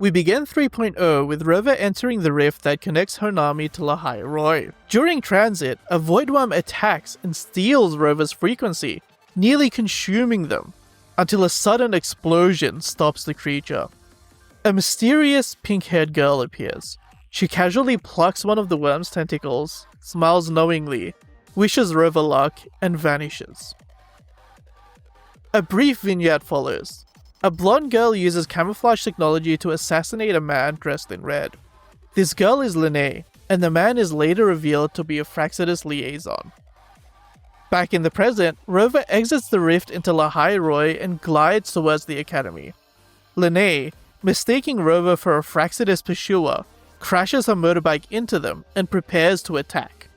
We begin 3.0 with Rover entering the rift that connects Honami to Lahai Roi. During transit, a Voidworm attacks and steals Rover's frequency, nearly consuming them, until a sudden explosion stops the creature. A mysterious pink-haired girl appears. She casually plucks one of the worm's tentacles, smiles knowingly, wishes Rover luck, and vanishes. A brief vignette follows. A blonde girl uses camouflage technology to assassinate a man dressed in red. This girl is Linnae, and the man is later revealed to be a Fraxidus liaison. Back in the present, Rover exits the rift into Lahai Roi and glides towards the academy. Linnae, mistaking Rover for a Fraxidus pursuer, crashes her motorbike into them and prepares to attack.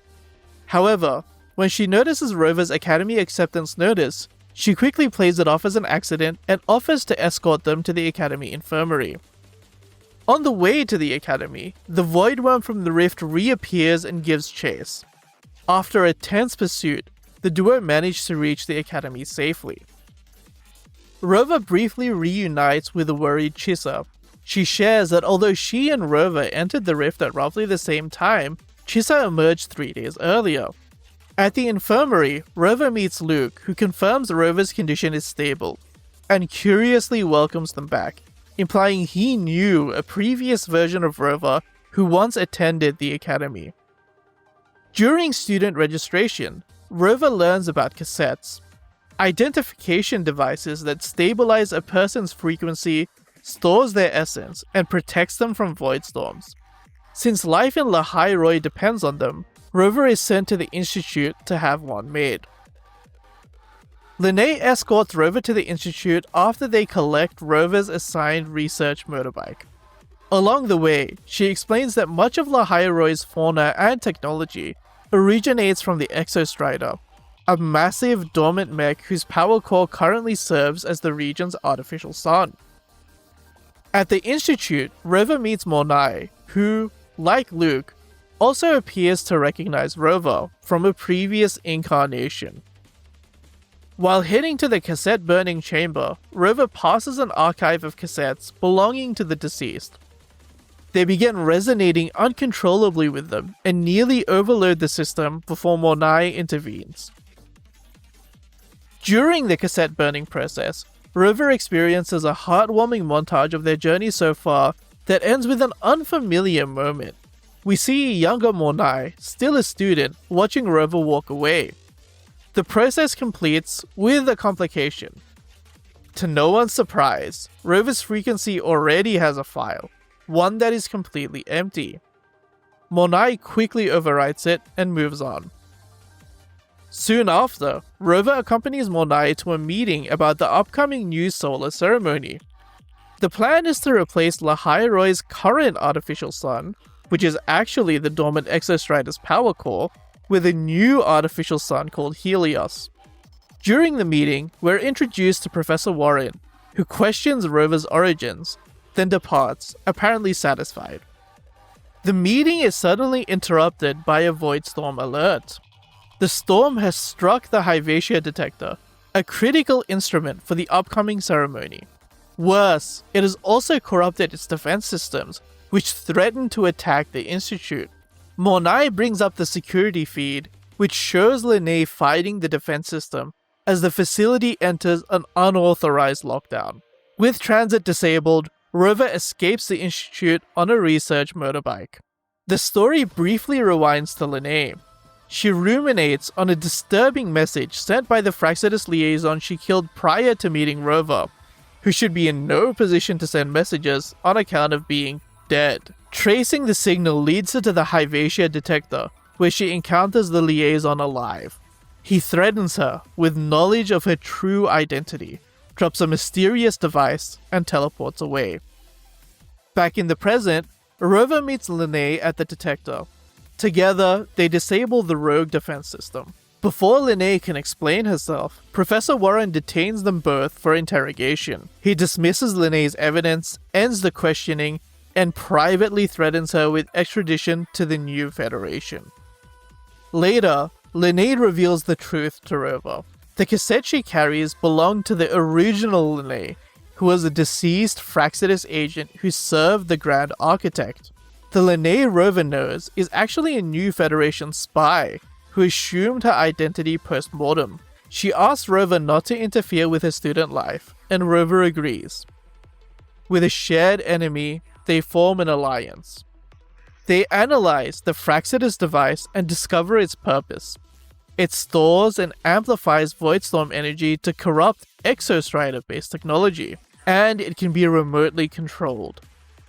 However, when she notices Rover's academy acceptance notice, she quickly plays it off as an accident and offers to escort them to the academy infirmary. On the way to the academy, the Voidworm from the rift reappears and gives chase. After a tense pursuit, the duo manage to reach the academy safely. Rover briefly reunites with the worried Chissa. She shares that although she and Rover entered the rift at roughly the same time, Chissa emerged 3 days earlier. At the infirmary, Rover meets Luke, who confirms Rover's condition is stable, and curiously welcomes them back, implying he knew a previous version of Rover who once attended the academy. During student registration, Rover learns about cassettes, identification devices that stabilize a person's frequency, stores their essence, and protects them from void storms. Since life in Lahai Roi depends on them, Rover is sent to the Institute to have one made. Linnae escorts Rover to the Institute after they collect Rover's assigned research motorbike. Along the way, she explains that much of Lahai Roi's fauna and technology originates from the Exostrider, a massive dormant mech whose power core currently serves as the region's artificial sun. At the Institute, Rover meets Mornai, who, like Luke, also appears to recognize Rover from a previous incarnation. While heading to the cassette burning chamber, Rover passes an archive of cassettes belonging to the deceased. They begin resonating uncontrollably with them and nearly overload the system before Mornai intervenes. During the cassette burning process, Rover experiences a heartwarming montage of their journey so far that ends with an unfamiliar moment. We see a younger Mornai, still a student, watching Rover walk away. The process completes with a complication. To no one's surprise, Rover's frequency already has a file, one that is completely empty. Mornai quickly overwrites it and moves on. Soon after, Rover accompanies Mornai to a meeting about the upcoming new solar ceremony. The plan is to replace Lahai Roi's current artificial sun, which is actually the dormant Exostrider's power core, with a new artificial sun called Helios. During the meeting, we're introduced to Professor Warren, who questions Rover's origins, then departs, apparently satisfied. The meeting is suddenly interrupted by a void storm alert. The storm has struck the Hyvatia detector, a critical instrument for the upcoming ceremony. Worse, it has also corrupted its defense systems, which threaten to attack the Institute. Mornai brings up the security feed, which shows Linnae fighting the defense system as the facility enters an unauthorized lockdown. With transit disabled, Rover escapes the Institute on a research motorbike. The story briefly rewinds to Linnae. She ruminates on a disturbing message sent by the Fraxidus liaison she killed prior to meeting Rover, who should be in no position to send messages on account of being dead. Tracing the signal leads her to the Hyvatia detector, where she encounters the liaison alive. He threatens her with knowledge of her true identity, drops a mysterious device, and teleports away. Back in the present, Rover meets Linnae at the detector. Together, they disable the rogue defense system. Before Linnae can explain herself, Professor Warren detains them both for interrogation. He dismisses Linnae's evidence, ends the questioning, and privately threatens her with extradition to the new Federation. Later, Linnae reveals the truth to Rover. The cassette she carries belonged to the original Linnae, who who was a deceased Fraxidus agent who served the Grand Architect. The Linnae rover knows is actually a new Federation spy who assumed her identity post-mortem. She asks Rover not to interfere with her student life, and Rover agrees. With a shared enemy, they form an alliance. They analyze the Fraxidus device and discover its purpose. It stores and amplifies Voidstorm energy to corrupt Exostrider-based technology, and it can be remotely controlled.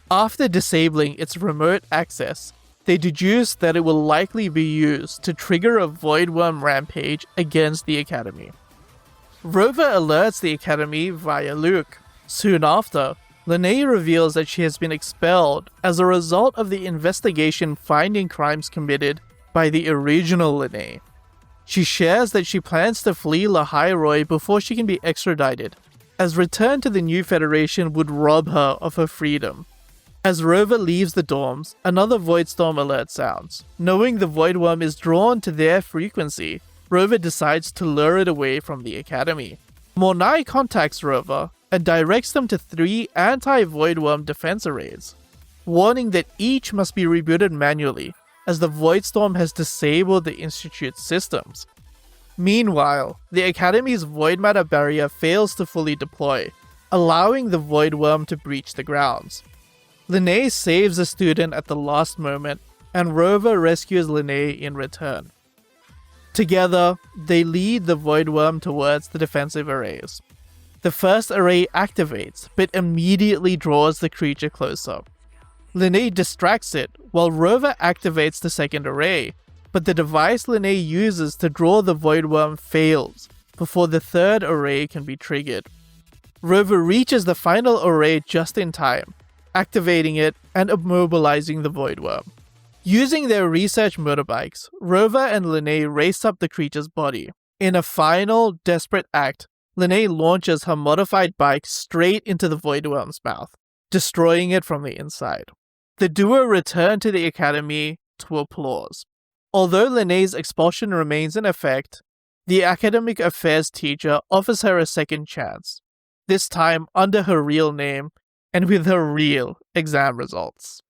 After disabling its remote access, they deduce that it will likely be used to trigger a Voidworm rampage against the Academy. Rover alerts the Academy via Luke. Soon after, Linnae reveals that she has been expelled as a result of the investigation finding crimes committed by the original Linnae. She shares that she plans to flee Lahairoi before she can be extradited, as return to the new Federation would rob her of her freedom. As Rover leaves the dorms, another Voidstorm alert sounds. Knowing the Voidworm is drawn to their frequency, Rover decides to lure it away from the Academy. Mornai contacts Rover and directs them to 3 anti-Voidworm defense arrays, warning that each must be rebooted manually, as the Voidstorm has disabled the Institute's systems. Meanwhile, the Academy's Void Matter barrier fails to fully deploy, allowing the Voidworm to breach the grounds. Linnae saves a student at the last moment, and Rover rescues Linnae in return. Together, they lead the Voidworm towards the defensive arrays. The first array activates, but immediately draws the creature closer. Linnae distracts it, while Rover activates the second array, but the device Linnae uses to draw the Voidworm fails before the third array can be triggered. Rover reaches the final array just in time, activating it and immobilizing the Voidworm. Using their research motorbikes, Rover and Linnae race up the creature's body. In a final, desperate act, Linnae launches her modified bike straight into the Voidworm's mouth, destroying it from the inside. The duo return to the Academy to applause. Although Linnae's expulsion remains in effect, the academic affairs teacher offers her a second chance, this time under her real name and with her real exam results.